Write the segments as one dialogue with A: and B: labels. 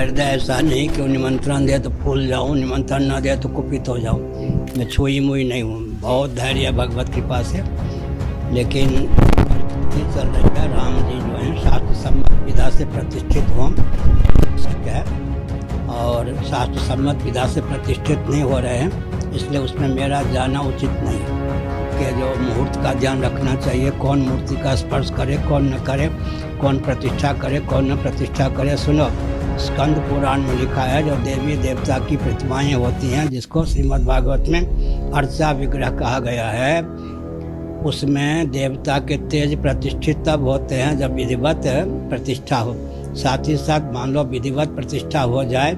A: हृदय ऐसा नहीं कि वो निमंत्रण दे तो फूल जाऊँ, निमंत्रण न दे तो कुपित हो जाऊँ। मैं छुई मुई नहीं हूँ, बहुत धैर्य है भगवत कृपा से। लेकिन ये चल रही है, राम जी जो हैं शास्त्र सम्मत विधा से प्रतिष्ठित हों है, और शास्त्र सम्मत विधा से प्रतिष्ठित नहीं हो रहे हैं, इसलिए उसमें मेरा जाना उचित नहीं है। कि जो मुहूर्त का ध्यान रखना चाहिए, कौन मूर्ति का स्पर्श करे, कौन न करे, कौन प्रतिष्ठा करे, कौन न प्रतिष्ठा करे। सुनो, स्कंद पुराण में लिखा है, जो देवी देवता की प्रतिमाएं होती हैं, जिसको श्रीमद् भागवत में अर्चा विग्रह कहा गया है, उसमें देवता के तेज प्रतिष्ठित तब होते हैं जब विधिवत प्रतिष्ठा हो। साथ ही साथ मान लो विधिवत प्रतिष्ठा हो जाए,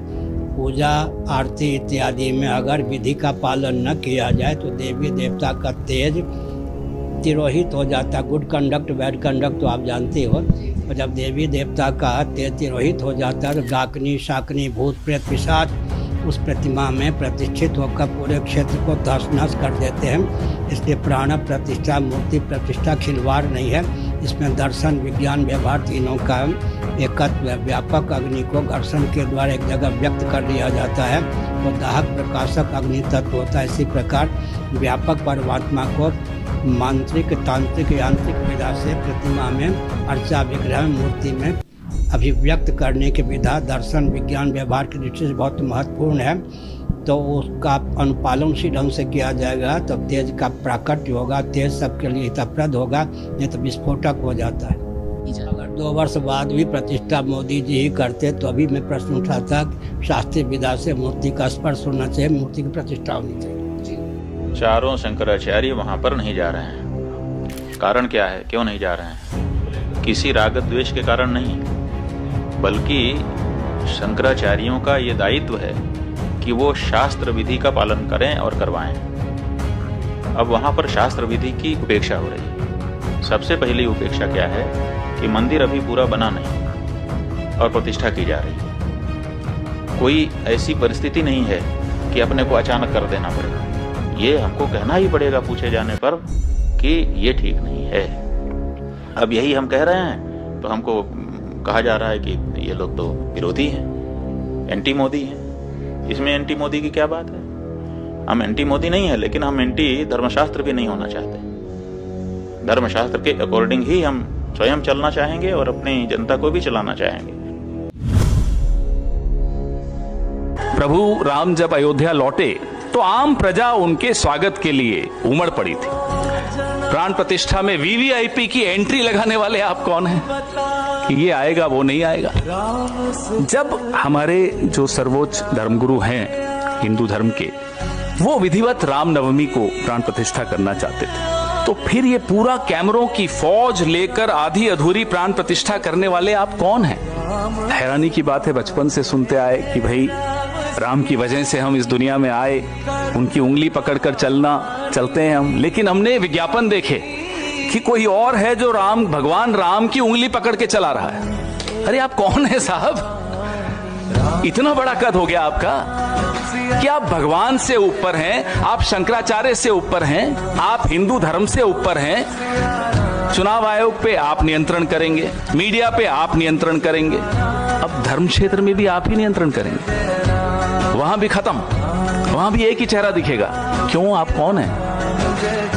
A: पूजा आरती इत्यादि में अगर विधि का पालन न किया जाए तो देवी देवता का तेज तिरोहित हो जाता। गुड कंडक्ट बैड कंडक्ट तो आप जानते हो। और जब देवी देवता का तेज तिरोहित हो जाता है तो डाकनी शाकनी भूत प्रेत पिशाच उस प्रतिमा में प्रतिष्ठित होकर पूरे क्षेत्र को तहस नहस कर देते हैं। इसलिए प्राण प्रतिष्ठा, मूर्ति प्रतिष्ठा खिलवाड़ नहीं है। इसमें दर्शन, विज्ञान, व्यवहार तीनों का एकत्व, व्यापक अग्नि को घर्षण के द्वारा एक जगह व्यक्त कर दिया जाता है। वो दाहक प्रकाशक अग्नि तत्व होता है। इसी प्रकार व्यापक परमात्मा को मांत्रिक, तांत्रिक, यांत्रिक विधा से प्रतिमा में, अर्चा विग्रह मूर्ति में अभिव्यक्त करने की विधा दर्शन, विज्ञान, व्यवहार की दृष्टि से बहुत महत्वपूर्ण है। तो उसका अनुपालन उसी ढंग से किया जाएगा तो तेज का प्राकट्य होगा, तेज सबके लिए हितप्रद होगा, नहीं तो विस्फोटक हो जाता है। अगर 2 वर्ष बाद भी प्रतिष्ठा मोदी जी ही करते तो अभी मैं प्रश्न उठाता, शास्त्रीय विधा से मूर्ति का स्पर्श होना चाहिए, मूर्ति की प्रतिष्ठा होनी चाहिए।
B: चारों शंकराचार्य वहां पर नहीं जा रहे हैं। कारण क्या है, क्यों नहीं जा रहे हैं? किसी राग द्वेष के कारण नहीं, बल्कि शंकराचार्यों का ये दायित्व है कि वो शास्त्र विधि का पालन करें और करवाएं। अब वहां पर शास्त्र विधि की उपेक्षा हो रही है। सबसे पहली उपेक्षा क्या है कि मंदिर अभी पूरा बना नहीं और प्रतिष्ठा की जा रही है। कोई ऐसी परिस्थिति नहीं है कि अपने को अचानक कर देना पड़ेगा। ये हमको कहना ही पड़ेगा पूछे जाने पर कि ये ठीक नहीं है। अब यही हम कह रहे हैं तो हमको कहा जा रहा है कि ये लोग तो विरोधी हैं, एंटी मोदी हैं। इसमें एंटी मोदी की क्या बात है? हम एंटी मोदी नहीं है, लेकिन हम एंटी धर्मशास्त्र भी नहीं होना चाहते। धर्मशास्त्र के अकॉर्डिंग ही हम स्वयं चलना चाहेंगे और अपनी जनता को भी चलाना चाहेंगे।
C: प्रभु राम जब अयोध्या लौटे तो आम प्रजा उनके स्वागत के लिए उमड़ पड़ी थी। प्राण प्रतिष्ठा में वीवीआईपी की एंट्री लगाने वाले आप कौन हैं कि ये आएगा वो नहीं आएगा? जब हमारे जो सर्वोच्च धर्मगुरु हैं हिंदू धर्म के, वो विधिवत रामनवमी को प्राण प्रतिष्ठा करना चाहते थे, तो फिर ये पूरा कैमरों की फौज लेकर आधी अधूरी प्राण प्रतिष्ठा करने वाले आप कौन हैं? हैरानी की बात है, बचपन से सुनते आए कि भाई राम की वजह से हम इस दुनिया में आए, उनकी उंगली पकड़कर चलते हैं हम। लेकिन हमने विज्ञापन देखे कि कोई और है जो भगवान राम की उंगली पकड़ के चला रहा है। अरे आप कौन है साहब? इतना बड़ा कद हो गया आपका कि आप भगवान से ऊपर हैं, आप शंकराचार्य से ऊपर हैं, आप हिंदू धर्म से ऊपर हैं। चुनाव आयोग पे आप नियंत्रण करेंगे, मीडिया पे आप नियंत्रण करेंगे, अब धर्म क्षेत्र में भी आप ही नियंत्रण करेंगे। वहां भी खत्म, वहां भी एक ही चेहरा दिखेगा। क्यों? आप कौन हैं?